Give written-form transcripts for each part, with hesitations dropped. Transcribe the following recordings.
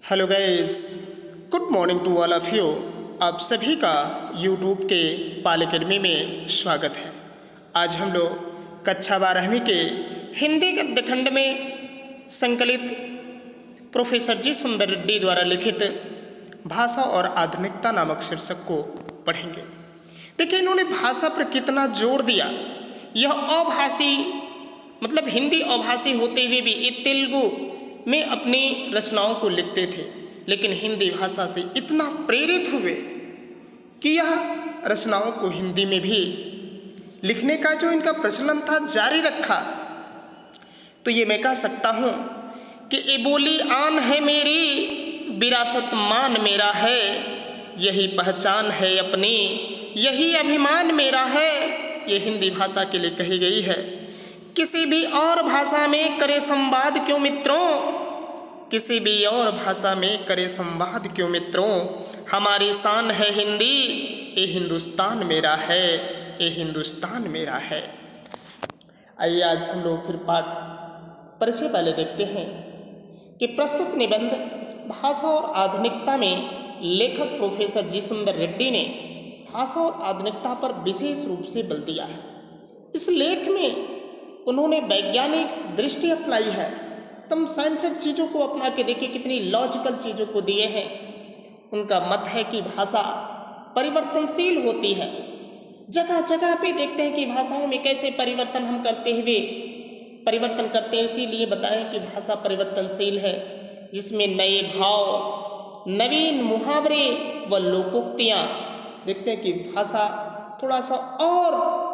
Hello guys, good morning to all of you. आप सभी का यूट्यूब के पाल एकेडमी में स्वागत है। आज हम लोग कक्षा 12वीं के हिंदी गद्य खंड में संकलित प्रोफेसर जी सुंदर रेड्डी द्वारा लिखित भाषा और आधुनिकता नामक शीर्षक को पढ़ेंगे। देखिए, इन्होंने भाषा पर कितना जोर दिया। यह अभाषी मतलब हिंदी अभाषी होते हुए भी ये तेलुगु में अपनी रचनाओं को लिखते थे, लेकिन हिंदी भाषा से इतना प्रेरित हुए कि यह रचनाओं को हिंदी में भी लिखने का जो इनका प्रचलन था जारी रखा। तो ये मैं कह सकता हूँ कि ये बोली आन है मेरी, विरासत मान मेरा है, यही पहचान है अपनी, यही अभिमान मेरा है। ये हिंदी भाषा के लिए कही गई है। किसी भी और भाषा में करे संवाद क्यों मित्रों, किसी भी और भाषा में करे संवाद क्यों मित्रों, हमारी शान है हिंदी, ये हिंदुस्तान मेरा है, ये हिंदुस्तान मेरा है। आइए आज हम लोग फिर पाठ परिचय पहले देखते हैं कि प्रस्तुत निबंध भाषा और आधुनिकता में लेखक प्रोफेसर जी सुंदर रेड्डी ने भाषा और आधुनिकता पर विशेष रूप से बल दिया है। इस लेख में उन्होंने वैज्ञानिक दृष्टि अपनाई है। तुम साइंटिफिक चीज़ों को अपना के देखिए, कितनी लॉजिकल चीज़ों को दिए हैं। उनका मत है कि भाषा परिवर्तनशील होती है। जगह जगह पे देखते हैं कि भाषाओं में कैसे परिवर्तन हम करते हैं। इसीलिए बताएं कि भाषा परिवर्तनशील है, जिसमें नए भाव, नवीन मुहावरे व लोकोक्तियाँ देखते हैं कि भाषा थोड़ा सा और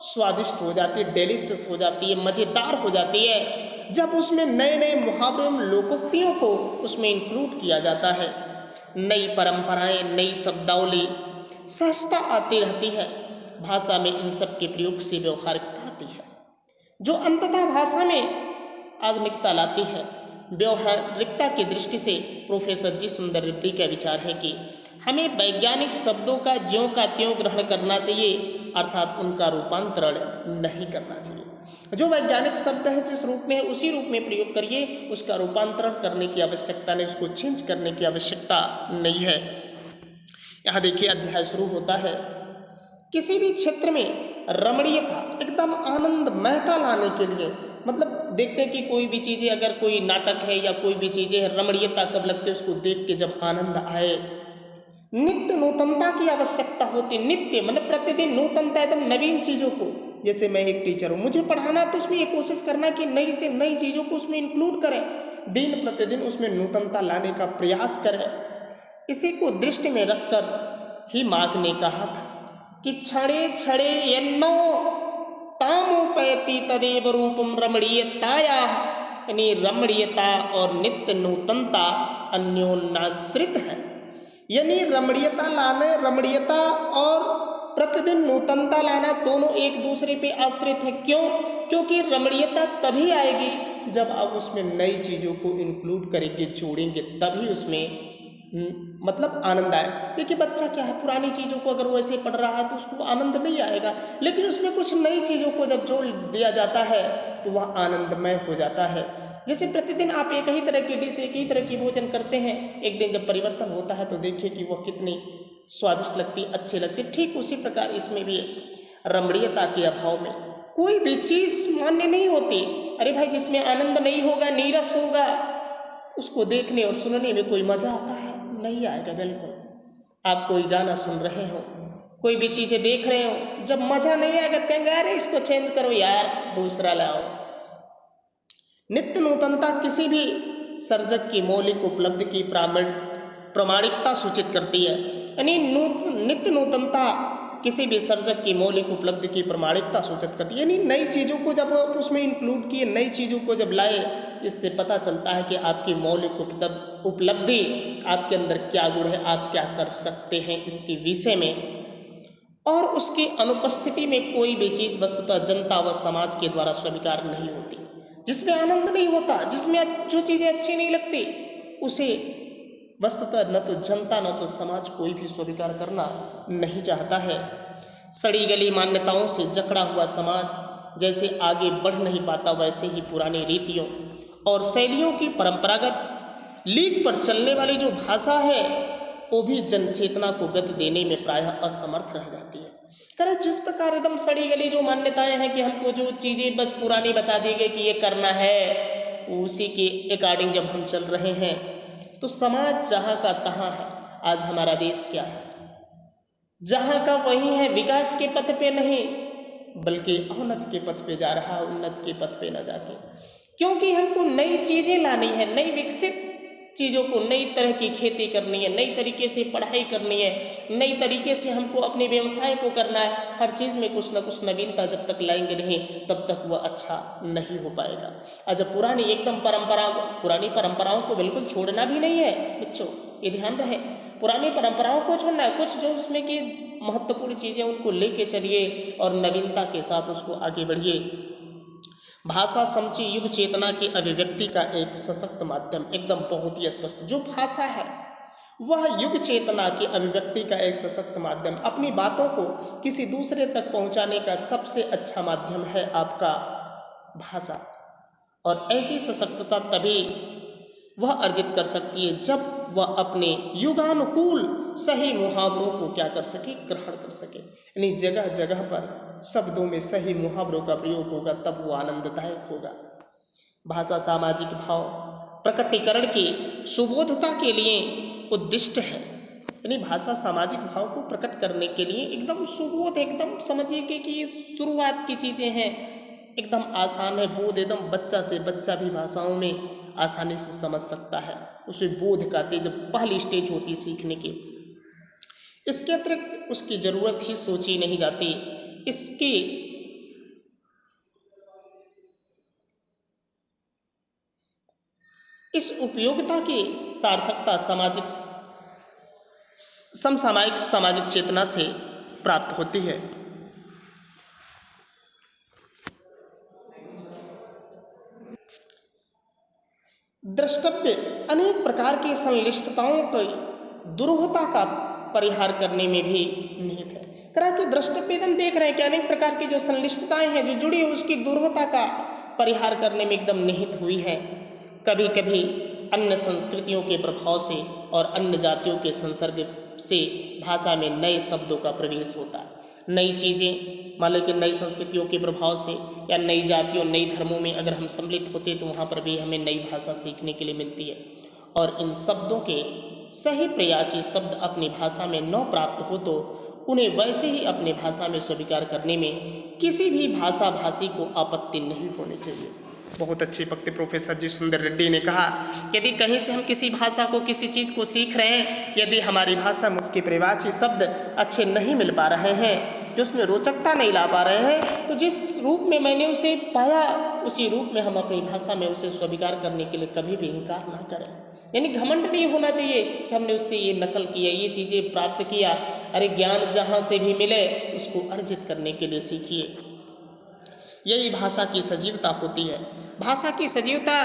स्वादिष्ट हो जाती है, डेलिशियस हो जाती है, मज़ेदार हो जाती है, जब उसमें नए नए मुहावरों लोकोक्तियों को उसमें इंक्लूड किया जाता है। नई परंपराएं, नई शब्दावली सहजता आती रहती है। भाषा में इन सब के प्रयोग से व्यवहारिकता आती है, जो अंततः भाषा में आधुनिकता लाती है। व्यवहारिकता की दृष्टि से प्रोफेसर जी सुंदर रेड्डी का विचार है कि हमें वैज्ञानिक शब्दों का ज्यों का त्यों ग्रहण करना चाहिए, अर्थात उनका रूपांतरण नहीं करना चाहिए। जो वैज्ञानिक शब्द है जिस रूप में है उसी रूप में प्रयोग करिए, उसका रूपांतरण करने की आवश्यकता नहीं, उसको चेंज करने की आवश्यकता नहीं है। यहाँ देखिए, अध्याय शुरू होता है। किसी भी क्षेत्र में रमणीयता, एकदम आनंदमयता लाने के लिए, मतलब देखते हैं कि कोई भी चीज़ें, अगर कोई नाटक है या कोई भी चीज़ें है, रमणीयता कब लगती है, उसको देख के जब आनंद आए। नित्य नूतनता की आवश्यकता होती। नित्य मतलब प्रतिदिन नूतनता, एकदम नवीन चीज़ों को। जैसे मैं एक टीचर हूँ, मुझे पढ़ाना तो उसमें ये कोशिश करना कि नई से नई चीज़ों को उसमें इंक्लूड करें, दिन प्रतिदिन उसमें नूतनता लाने का प्रयास करें। इसी को दृष्टि में रखकर ही मार्क ने कहा था कि क्षणे क्षणे यन्नो तामुपैति तदेव रूपम रमणीयताया, यानी रमणीयता और नित्य नूतनता अन्योन्याश्रित है। यानी रमणीयता लाने, रमणीयता और प्रतिदिन नूतनता लाना दोनों एक दूसरे पे आश्रित है। क्यों? क्योंकि रमणीयता तभी आएगी जब आप उसमें नई चीज़ों को इंक्लूड करेंगे, जोड़ेंगे, तभी उसमें मतलब आनंद आए। देखिए, बच्चा क्या है, पुरानी चीज़ों को अगर वो ऐसे पढ़ रहा है तो उसको आनंद नहीं आएगा, लेकिन उसमें कुछ नई चीज़ों को जब जोड़ दिया जाता है तो वह आनंदमय हो जाता है। जैसे प्रतिदिन आप एक ही तरह की डिश, एक ही तरह की भोजन करते हैं, एक दिन जब परिवर्तन होता है तो देखिए कि वह कितनी स्वादिष्ट लगती, अच्छी लगती। ठीक उसी प्रकार इसमें भी रमणीयता के अभाव में कोई भी चीज़ मान्य नहीं होती। अरे भाई, जिसमें आनंद नहीं होगा, नीरस होगा, उसको देखने और सुनने में कोई मजा आता है? नहीं आएगा बिल्कुल। आप कोई गाना सुन रहे हो, कोई भी चीज़ें देख रहे हो, जब मजा नहीं आएगा कहेंगे अरे इसको चेंज करो यार, दूसरा लाओ। नित्य नूतनता किसी भी सर्जक की मौलिक उपलब्धि की प्रामाणिकता सूचित करती है। यानी नित्य नूतनता किसी भी सर्जक की मौलिक उपलब्धि की प्रामाणिकता सूचित करती है। यानी नई चीज़ों को जब आप उसमें इंक्लूड किए, नई चीज़ों को जब लाए, इससे पता चलता है कि आपकी मौलिक उपलब्धि, आपके अंदर क्या गुण है, आप क्या कर सकते हैं इसके विषय में। और उसकी अनुपस्थिति में कोई भी चीज़ वस्तुतः जनता व समाज के द्वारा स्वीकार नहीं होती। जिसमें आनंद नहीं होता, जिसमें जो चीज़ें अच्छी नहीं लगती, उसे वस्तुतः न तो जनता न तो समाज कोई भी स्वीकार करना नहीं चाहता है। सड़ी गली मान्यताओं से जकड़ा हुआ समाज जैसे आगे बढ़ नहीं पाता, वैसे ही पुरानी रीतियों और शैलियों की परंपरागत लीक पर चलने वाली जो भाषा है वो भी जनचेतना को गति देने में प्रायः असमर्थ रह जाती है। करे जिस प्रकार एकदम सड़ी गली जो मान्यताएं हैं कि हमको जो चीजें बस पुरानी बता दी गई कि ये करना है, उसी के अकॉर्डिंग जब हम चल रहे हैं तो समाज जहाँ का तहाँ है। आज हमारा देश क्या है, जहाँ का वही है, विकास के पथ पे नहीं बल्कि अवनति के पथ पे जा रहा है, उन्नति के पथ पे न जाके। क्योंकि हमको नई चीजें लानी है, नई विकसित चीज़ों को, नई तरह की खेती करनी है, नई तरीके से पढ़ाई करनी है, नई तरीके से हमको अपने व्यवसाय को करना है। हर चीज़ में कुछ ना कुछ नवीनता जब तक लाएंगे नहीं तब तक वह अच्छा नहीं हो पाएगा। और जब पुरानी एकदम पुरानी परंपराओं को बिल्कुल छोड़ना भी नहीं है बच्चों, ये ध्यान रहे, पुरानी परंपराओं को छोड़ना है, कुछ जो उसमें की महत्वपूर्ण चीज़ें उनको लेके चलिए और नवीनता के साथ उसको आगे बढ़िए। भाषा समची युग चेतना की अभिव्यक्ति का एक सशक्त माध्यम, एकदम बहुत ही स्पष्ट। जो भाषा है वह युग चेतना की अभिव्यक्ति का एक सशक्त माध्यम, अपनी बातों को किसी दूसरे तक पहुंचाने का सबसे अच्छा माध्यम है आपका भाषा। और ऐसी सशक्तता तभी वह अर्जित कर सकती है जब वह अपने युगानुकूल सही मुहावरों को क्या कर सके, ग्रहण कर सके। यानी जगह जगह पर शब्दों में सही मुहावरों का प्रयोग होगा तब वो आनंददायक होगा। भाषा सामाजिक भाव प्रकटीकरण की सुबोधता के लिए उद्दिष्ट है। यानी भाषा सामाजिक भाव को प्रकट करने के लिए एकदम सुबोध, एकदम समझिए कि शुरुआत की चीजें हैं, एकदम आसान है। बोध एकदम बच्चा से बच्चा भी भाषाओं में आसानी से समझ सकता है, उसे बोध का तेज पहली स्टेज होती है सीखने की। इसके अतिरिक्त उसकी जरूरत ही सोची नहीं जाती। इसकी इस उपयोगिता की सार्थकता समसामयिक सामाजिक चेतना से प्राप्त होती है। द्रष्टव्य अनेक प्रकार की संलिष्टताओं की दुरूहता का परिहार करने में भी निहित है। करा कि द्रष्टव्य एकदम देख रहे हैं कि अनेक प्रकार की जो संलिष्टताएं हैं जो जुड़ी है उसकी दुरूहता का परिहार करने में एकदम निहित हुई है। कभी कभी अन्य संस्कृतियों के प्रभाव से और अन्य जातियों के संसर्ग से भाषा में नए शब्दों का प्रवेश होता है। नई चीज़ें मान लो कि नई संस्कृतियों के प्रभाव से या नई जातियों नई धर्मों में अगर हम सम्मिलित होते तो वहाँ पर भी हमें नई भाषा सीखने के लिए मिलती है। और इन शब्दों के सही प्रयाची शब्द अपनी भाषा में न प्राप्त हो तो उन्हें वैसे ही अपनी भाषा में स्वीकार करने में किसी भी भाषा भाषी को आपत्ति नहीं होनी चाहिए। बहुत अच्छे वक्तव्य प्रोफेसर जी सुंदर रेड्डी ने कहा, यदि कहीं से हम किसी भाषा को किसी चीज़ को सीख रहे हैं, यदि हमारी भाषा में उसके प्रवाची शब्द अच्छे नहीं मिल पा रहे हैं, जो उसमें रोचकता नहीं ला पा रहे हैं, तो जिस रूप में मैंने उसे पाया उसी रूप में हम अपनी भाषा में उसे स्वीकार करने के लिए कभी भी इनकार ना करें। यानी घमंड नहीं होना चाहिए कि हमने उससे ये नकल किया, ये चीज़ें प्राप्त किया। अरे ज्ञान जहाँ से भी मिले उसको अर्जित करने के लिए सीखिए। यही भाषा की सजीवता होती है। भाषा की सजीवता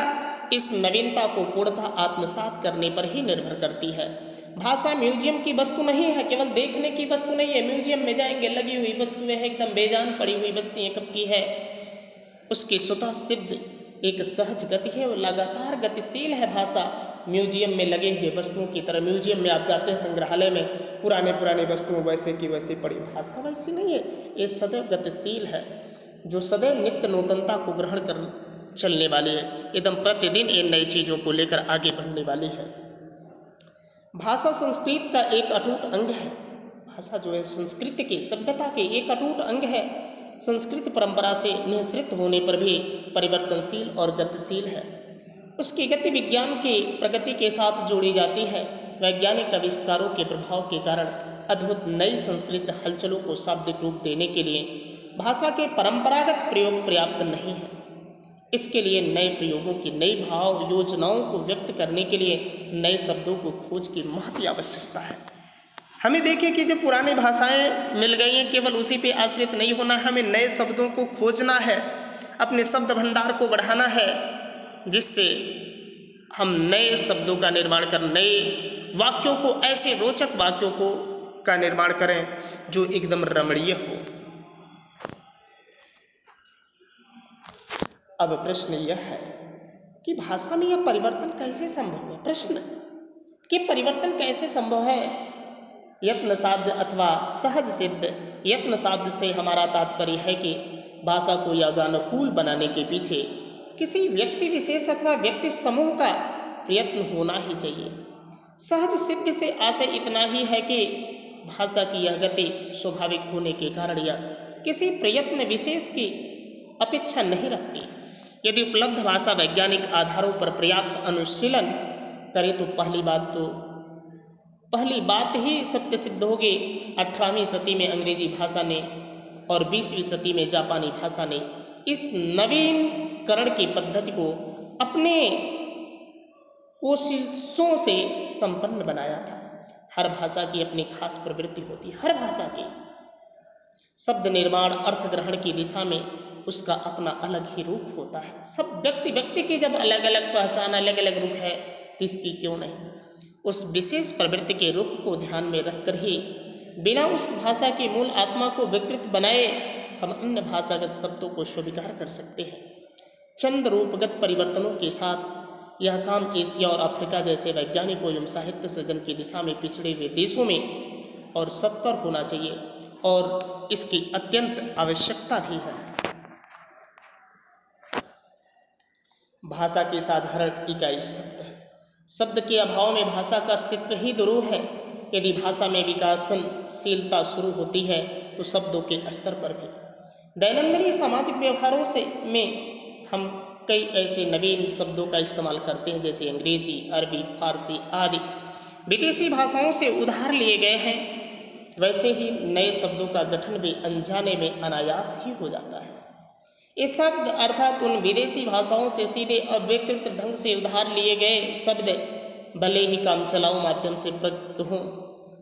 इस नवीनता को पूर्णतः आत्मसात करने पर ही निर्भर करती है। भाषा म्यूजियम की वस्तु नहीं है, केवल देखने की वस्तु नहीं है। म्यूजियम में जाएंगे लगी हुई वस्तुएं हैं, एकदम बेजान पड़ी हुई वस्तुएं कब की है, उसकी स्वतः सिद्ध एक सहज गति है, वो लगातार गतिशील है। भाषा म्यूजियम में लगे हुए वस्तुओं की तरह, म्यूजियम में आप जाते हैं संग्रहालय में, पुराने वस्तुओं वैसे की वैसे पड़ी। भाषा वैसी नहीं है, ये सदैव गतिशील है, जो सदैव नित्य नूतनता को ग्रहण कर चलने वाली है, एकदम प्रतिदिन इन नई चीज़ों को लेकर आगे बढ़ने वाली है। भाषा संस्कृत का एक अटूट अंग है। भाषा जो है संस्कृति के, सभ्यता के एक अटूट अंग है। संस्कृत परंपरा से निःसृत होने पर भी परिवर्तनशील और गतिशील है। उसकी गति विज्ञान की प्रगति के साथ जोड़ी जाती है। वैज्ञानिक आविष्कारों के प्रभाव के कारण अद्भुत नई संस्कृत हलचलों को शाब्दिक रूप देने के लिए भाषा के परंपरागत प्रयोग पर्याप्त नहीं है। इसके लिए नए प्रयोगों की, नई भाव योजनाओं को व्यक्त करने के लिए नए शब्दों को खोज की महती आवश्यकता है। हमें देखिए कि जो पुरानी भाषाएं मिल गई हैं, केवल उसी पे आश्रित नहीं होना, हमें नए शब्दों को खोजना है, अपने शब्द भंडार को बढ़ाना है, जिससे हम नए शब्दों का निर्माण कर, नए वाक्यों को, ऐसे रोचक वाक्यों को का निर्माण करें जो एकदम रमणीय हो। अब प्रश्न यह है कि भाषा में यह परिवर्तन कैसे संभव है। प्रश्न कि परिवर्तन कैसे संभव है। यत्न साध्य अथवा सहज सिद्ध। यत्न साध्य से हमारा तात्पर्य है कि भाषा को यागानुकूल बनाने के पीछे किसी व्यक्ति विशेष अथवा व्यक्ति समूह का प्रयत्न होना ही चाहिए। सहज सिद्ध से आशय इतना ही है कि भाषा की यह गति स्वाभाविक होने के कारण यह किसी प्रयत्न विशेष की अपेक्षा नहीं रखती। यदि उपलब्ध भाषा वैज्ञानिक आधारों पर पर्याप्त अनुशीलन करे तो पहली बात ही सत्य सिद्ध होगी। 18वीं सदी में अंग्रेजी भाषा ने और 20वीं सदी में जापानी भाषा ने इस नवीनकरण की पद्धति को अपने कोशिशों से संपन्न बनाया था। हर भाषा की अपनी खास प्रवृत्ति होती है। हर भाषा की शब्द निर्माण अर्थ ग्रहण की दिशा में उसका अपना अलग ही रूप होता है। सब व्यक्ति की जब अलग अलग पहचान अलग अलग रूप है तो इसकी क्यों नहीं उस विशेष प्रवृत्ति के रूप को ध्यान में रखकर ही बिना उस भाषा की मूल आत्मा को विकृत बनाए हम अन्य भाषागत शब्दों को स्वीकार कर सकते हैं। चंद रूपगत परिवर्तनों के साथ यह काम एशिया और अफ्रीका जैसे वैज्ञानिकों एवं साहित्य सृजन की दिशा में पिछड़े हुए देशों में और सब पर होना चाहिए और इसकी अत्यंत आवश्यकता भी है। भाषा की साधारण इकाई शब्द के अभाव में भाषा का अस्तित्व ही दुरूह है। यदि भाषा में विकासशीलता शुरू होती है तो शब्दों के स्तर पर भी दैनंदिन सामाजिक व्यवहारों में हम कई ऐसे नवीन शब्दों का इस्तेमाल करते हैं जैसे अंग्रेजी, अरबी, फारसी आदि विदेशी भाषाओं से उधार लिए गए हैं। वैसे ही नए शब्दों का गठन भी अनजाने में अनायास ही हो जाता है। ये शब्द अर्थात उन विदेशी भाषाओं से सीधे अविकृत ढंग से उधार लिए गए शब्द भले ही काम चलाऊ माध्यम से प्रयुक्त हों,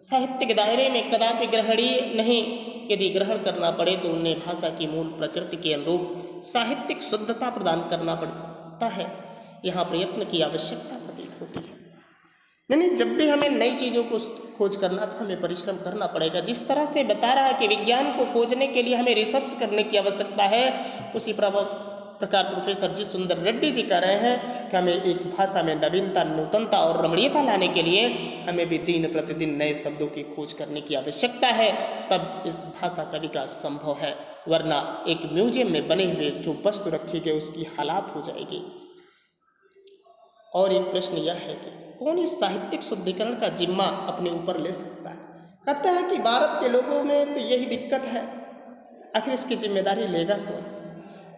साहित्यिक दायरे में कदापि ग्रहणीय नहीं। यदि ग्रहण करना पड़े तो उन्हें भाषा की मूल प्रकृति के अनुरूप साहित्यिक शुद्धता प्रदान करना पड़ता है। यहाँ प्रयत्न की आवश्यकता प्रतीत होती है। यानी जब भी हमें नई चीज़ों को खोज करना तो हमें परिश्रम करना पड़ेगा। जिस तरह से बता रहा है कि विज्ञान को खोजने के लिए हमें रिसर्च करने की आवश्यकता है, उसी प्रकार प्रोफेसर जी सुंदर रेड्डी जी कह रहे हैं कि हमें एक भाषा में नवीनता, नूतनता और रमणीयता लाने के लिए हमें भी दिन प्रतिदिन नए शब्दों की खोज करने की आवश्यकता है। तब इस भाषा का विकास संभव है, वरना एक म्यूजियम में बने हुए जो वस्तु रखी गई उसकी हालात हो जाएगी। और एक प्रश्न यह है कि कौन इस साहित्यिक शुद्धिकरण का जिम्मा अपने ऊपर ले सकता है। कहता है कि भारत के लोगों में तो यही दिक्कत है, आखिर इसकी जिम्मेदारी लेगा कौन।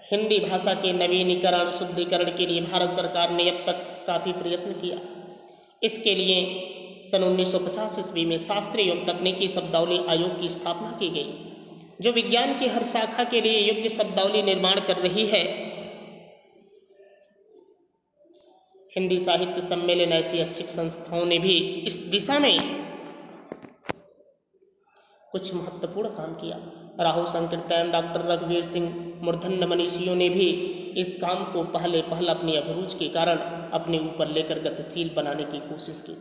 हिंदी भाषा के नवीनीकरण शुद्धिकरण के लिए भारत सरकार ने अब तक काफ़ी प्रयत्न किया। इसके लिए सन 1950 ईस्वी में शास्त्रीय एवं तकनीकी शब्दावली आयोग की स्थापना की गई, जो विज्ञान की हर शाखा के लिए योग्य शब्दावली निर्माण कर रही है। हिंदी साहित्य सम्मेलन ऐसी अच्छी संस्थाओं ने भी इस दिशा में कुछ महत्वपूर्ण काम किया। राहुल संकीर्तन, डॉक्टर रघुवीर सिंह, मूर्धन्य मनीषियों ने भी इस काम को पहल अपनी अभिरुचि के कारण अपने ऊपर लेकर गतिशील बनाने की कोशिश की।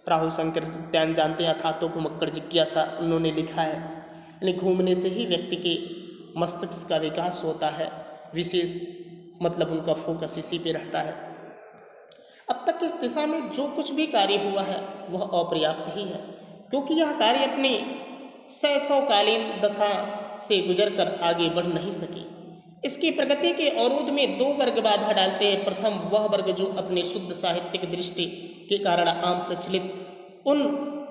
राहुल संकीर्तन जानते हैं, अथातो घुमक्कड़ जिज्ञासा उन्होंने लिखा है। यानी घूमने से ही व्यक्ति के मस्तिष्क का विकास होता है, विशेष मतलब उनका फोकस इसी पे रहता है। अब तक इस दिशा में जो कुछ भी कार्य हुआ है वह अपर्याप्त ही है, क्योंकि यह कार्य अपनी शैशवकालीन दशा से गुजरकर आगे बढ़ नहीं सकी। इसकी प्रगति के अवरोध में दो वर्ग बाधा डालते हैं। प्रथम वह वर्ग जो अपने शुद्ध साहित्यिक दृष्टि के कारण आम प्रचलित उन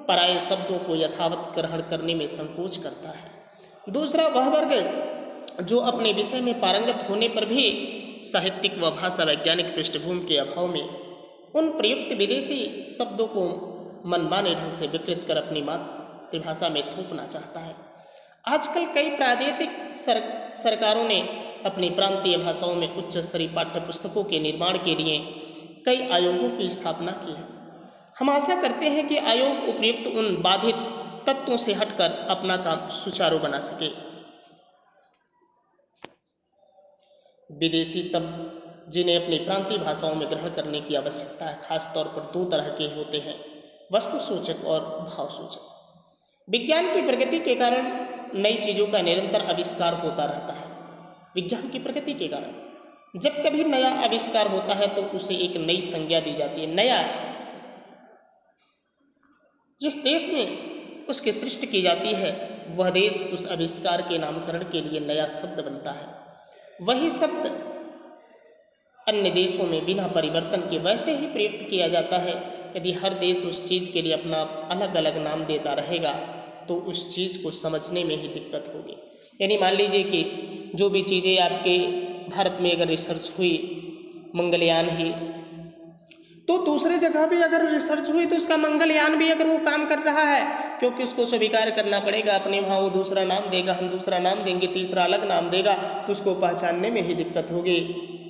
पराये शब्दों को यथावत ग्रहण करने में संकोच करता है। दूसरा वह वर्ग जो अपने विषय में पारंगत होने पर भी साहित्यिक व भाषा वैज्ञानिक पृष्ठभूमि के अभाव में उन प्रयुक्त विदेशी शब्दों को मनमाने ढंग से विकृत कर अपनी मातृभाषा में थोपना चाहता है। आजकल कई प्रादेशिक सरकारों ने अपनी प्रांतीय भाषाओं में उच्च स्तरीय पाठ्य पुस्तकों के निर्माण के लिए कई आयोगों की स्थापना की है। हम आशा करते हैं कि आयोग उपयुक्त उन बाधित तत्वों से हटकर अपना काम सुचारू बना सके। विदेशी शब्द जिन्हें अपनी प्रांतीय भाषाओं में ग्रहण करने की आवश्यकता है, खासतौर पर दो तरह के होते हैं, वस्तु सूचक और भाव सूचक। विज्ञान की प्रगति के कारण नई चीज़ों का निरंतर आविष्कार होता रहता है। विज्ञान की प्रगति के कारण जब कभी नया आविष्कार होता है तो उसे एक नई संज्ञा दी जाती है। नया, जिस देश में उसकी सृष्टि की जाती है वह देश उस आविष्कार के नामकरण के लिए नया शब्द बनता है। वही शब्द अन्य देशों में बिना परिवर्तन के वैसे ही प्रयुक्त किया जाता है। यदि हर देश उस चीज़ के लिए अपना अलग अलग नाम देता रहेगा तो उस चीज़ को समझने में ही दिक्कत होगी। यानी मान लीजिए कि जो भी चीज़ें आपके भारत में अगर रिसर्च हुई, मंगलयान ही, तो दूसरे जगह भी अगर रिसर्च हुई तो उसका मंगलयान भी अगर वो काम कर रहा है, क्योंकि उसको स्वीकार करना पड़ेगा। अपने वहाँ वो दूसरा नाम देगा, हम दूसरा नाम देंगे, तीसरा अलग नाम देगा, तो उसको पहचानने में ही दिक्कत होगी।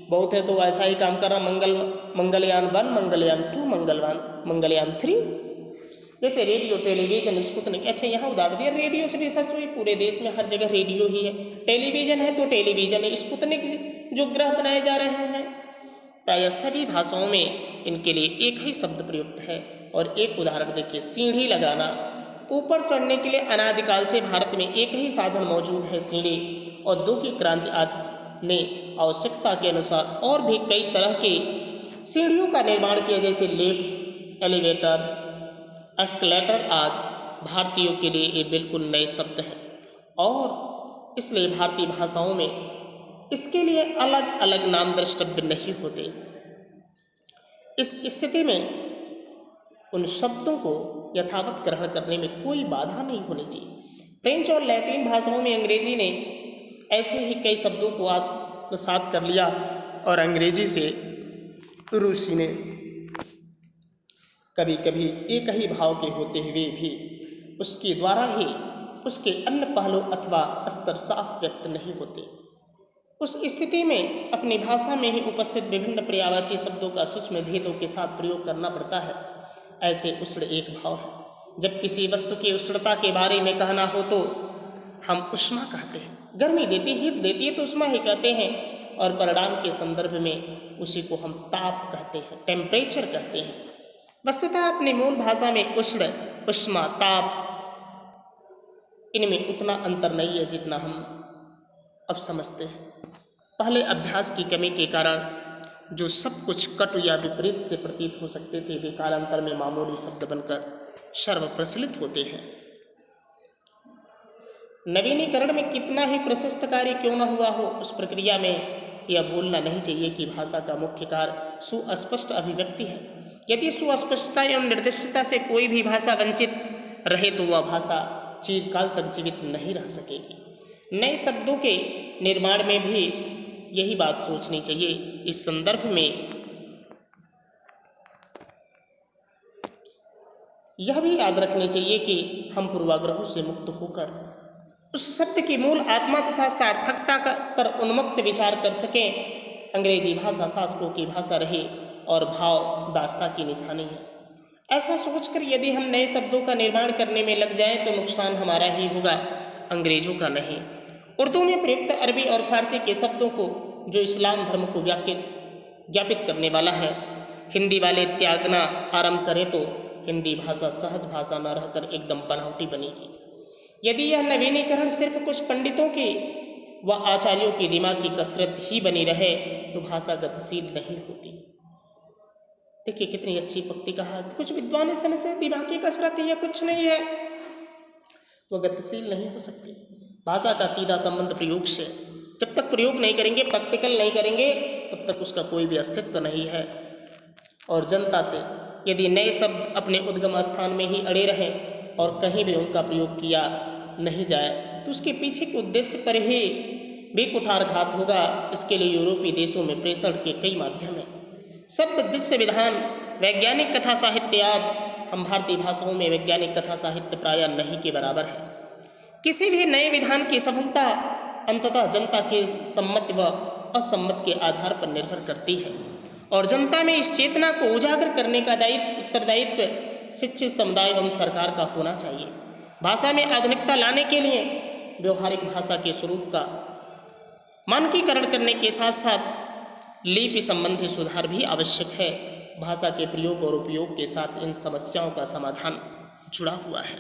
बहुत है तो ऐसा ही काम कर रहा, मंगलयान 1, मंगलयान 2, मंगलयान 3। जैसे रेडियो, टेलीविजन, स्पुतनिक। अच्छा, यहाँ उदाहरण दिया, रेडियो से रिसर्च हुई, पूरे देश में हर जगह रेडियो ही है। टेलीविजन है तो टेलीविजन है। स्पुतनिक जो ग्रह बनाए जा रहे हैं, प्रायः सभी भाषाओं में इनके लिए एक ही शब्द प्रयुक्त है। और एक उदाहरण देखिए, सीढ़ी लगाना। ऊपर चढ़ने के लिए अनादिकाल से भारत में एक ही साधन मौजूद है, सीढ़ी। औद्योगिक क्रांति ने आवश्यकता के अनुसार और भी कई तरह के सीढ़ियों का निर्माण किया, जैसे लिफ्ट, एलिवेटर, एस्केलेटर आदि। भारतीयों के लिए ये बिल्कुल नए शब्द हैं और इसलिए भारतीय भाषाओं में इसके लिए अलग अलग नाम द्रष्टव्य नहीं होते। इस स्थिति में उन शब्दों को यथावत ग्रहण करने में कोई बाधा नहीं होनी चाहिए। फ्रेंच और लैटिन भाषाओं में अंग्रेजी ने ऐसे ही कई शब्दों को आत्मसात कर लिया और अंग्रेजी से रूसी ने कभी कभी एक ही भाव के होते हुए भी उसके द्वारा ही उसके अन्य पहलू अथवा स्तर साफ व्यक्त नहीं होते। उस स्थिति में अपनी भाषा में ही उपस्थित विभिन्न पर्यायवाची शब्दों का सूक्ष्म भेदों के साथ प्रयोग करना पड़ता है। ऐसे उष्ण एक भाव है। जब किसी वस्तु की उष्णता के बारे में कहना हो तो हम उष्मा कहते हैं। गर्मी देती, हीट देती है तो उष्मा ही कहते हैं। और परिणाम के संदर्भ में उसी को हम ताप कहते हैं, टेम्परेचर कहते हैं। वस्तुतः अपनी मूल भाषा में उष्ण, उष्मा, ताप, इनमें उतना अंतर नहीं है जितना हम अब समझते हैं। पहले अभ्यास की कमी के कारण जो सब कुछ कटु या विपरीत से प्रतीत हो सकते थे, वे कालांतर में मामूली शब्द बनकर सर्वप्रचलित होते हैं। नवीनीकरण में कितना ही प्रशस्त कार्य क्यों न हुआ हो, उस प्रक्रिया में यह भूलना नहीं चाहिए कि भाषा का मुख्य कार्य सुस्पष्ट अभिव्यक्ति है। यदि सुस्पष्टता एवं निर्दिष्टता से कोई भी भाषा वंचित रहे तो वह भाषा चिरकाल तक जीवित नहीं रह सकेगी। नए शब्दों के निर्माण में भी यही बात सोचनी चाहिए। इस संदर्भ में यह भी याद रखना चाहिए कि हम पूर्वाग्रहों से मुक्त होकर उस शब्द की मूल आत्मा तथा सार्थकता पर उन्मुक्त विचार कर सकें। अंग्रेजी भाषा शासकों की भाषा रही और भाव दास्ता की निशानी है। ऐसा सोचकर यदि हम नए शब्दों का निर्माण करने में लग जाएं तो नुकसान हमारा ही होगा, अंग्रेजों का नहीं। उर्दू में प्रयुक्त अरबी और फारसी के शब्दों को जो इस्लाम धर्म को ज्ञापित करने वाला है, हिंदी वाले त्यागना आरंभ करें तो हिंदी भाषा सहज भाषा न रहकर एकदम बनावटी बनेगी। यदि यह नवीनीकरण सिर्फ कुछ पंडितों की व आचार्यों की दिमाग की कसरत ही बनी रहे तो भाषा गतिशील नहीं होती। देखिए कितनी अच्छी पंक्ति कहा, कुछ विद्वान समझते दिमाग की कसरत ही है, कुछ नहीं है, तो गतिशील नहीं हो सकती। भाषा का सीधा संबंध प्रयोग से। जब तक प्रयोग नहीं करेंगे, प्रैक्टिकल नहीं करेंगे, तब तक उसका कोई भी अस्तित्व नहीं है। और जनता से यदि नए शब्द अपने उद्गम स्थान में ही अड़े रहें और कहीं भी उनका प्रयोग किया नहीं जाए तो उसके पीछे के उद्देश्य पर ही बेकुठारघात होगा। इसके लिए यूरोपीय देशों में प्रेषण के कई माध्यम हैं। शब्द, दृश्य विधान, वैज्ञानिक कथा साहित्य आदि। हम भारतीय भाषाओं में वैज्ञानिक कथा साहित्य प्रायः नहीं के बराबर है। किसी भी नए विधान की सफलता अंततः जनता के सम्मत व असम्मत के आधार पर निर्भर करती है और जनता में इस चेतना को उजागर करने का उत्तरदायित्व शिक्षित समुदाय एवं सरकार का होना चाहिए। भाषा में आधुनिकता लाने के लिए व्यवहारिक भाषा के स्वरूप का मानकीकरण करने के साथ साथ लिपि संबंधी सुधार भी आवश्यक है। भाषा के प्रयोग और उपयोग के साथ इन समस्याओं का समाधान जुड़ा हुआ है।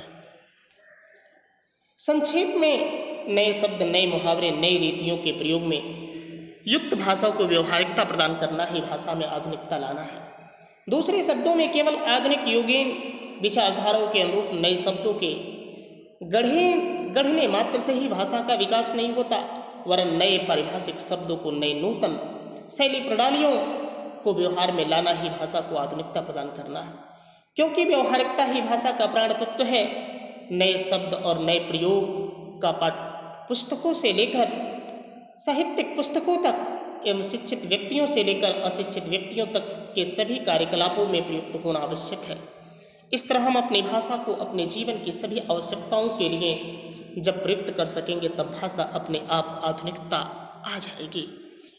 संक्षेप में नए शब्द, नए मुहावरे, नई रीतियों के प्रयोग में युक्त भाषा को व्यवहारिकता प्रदान करना ही भाषा में आधुनिकता लाना है। दूसरे शब्दों में केवल आधुनिक युगीन विचारधाराओं के अनुरूप नए शब्दों के गढ़ने मात्र से ही भाषा का विकास नहीं होता, वरन नए पारिभाषिक शब्दों को, नए नूतन शैली प्रणालियों को व्यवहार में लाना ही भाषा को आधुनिकता प्रदान करना है। क्योंकि व्यवहारिकता ही भाषा का प्राण तत्व है। नए शब्द और नए प्रयोग का पाठ पुस्तकों से लेकर साहित्यिक पुस्तकों तक एवं शिक्षित व्यक्तियों से लेकर अशिक्षित व्यक्तियों तक के सभी कार्यकलापों में प्रयुक्त होना आवश्यक है। इस तरह हम अपनी भाषा को अपने जीवन की सभी आवश्यकताओं के लिए जब प्रयुक्त कर सकेंगे, तब भाषा अपने आप आधुनिकता आ जाएगी।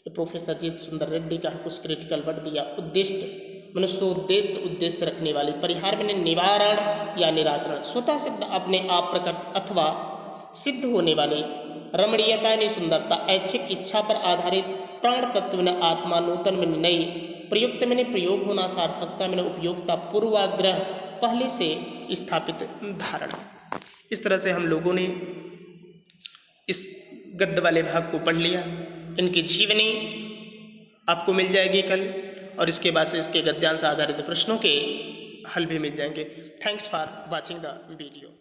प्रोफेसर जीत सुंदर रेड्डी का कुछ क्रिटिकल वर्ड दिया। उद्देश्य मनुष्योद्देश्य, उद्देश्य रखने वाली। परिहार में निवारण या निराकरण, स्वतः सिद्ध, अपने आप प्रकट अथवा सिद्ध होने वाले। रमणीयता यानी सुंदरता, ऐच्छिक इच्छा पर आधारित। प्राण तत्व में आत्मा, नूतन में नई, प्रयुक्त में प्रयोग होना, सार्थकता में उपयोगिता, पूर्वाग्रह, पहले से स्थापित धारणा। इस तरह से हम लोगों ने इस गद्य वाले भाग को पढ़ लिया। इनकी जीवनी आपको मिल जाएगी कल, और इसके बाद से इसके गद्यांश आधारित प्रश्नों के हल भी मिल जाएंगे। Thanks for watching the video.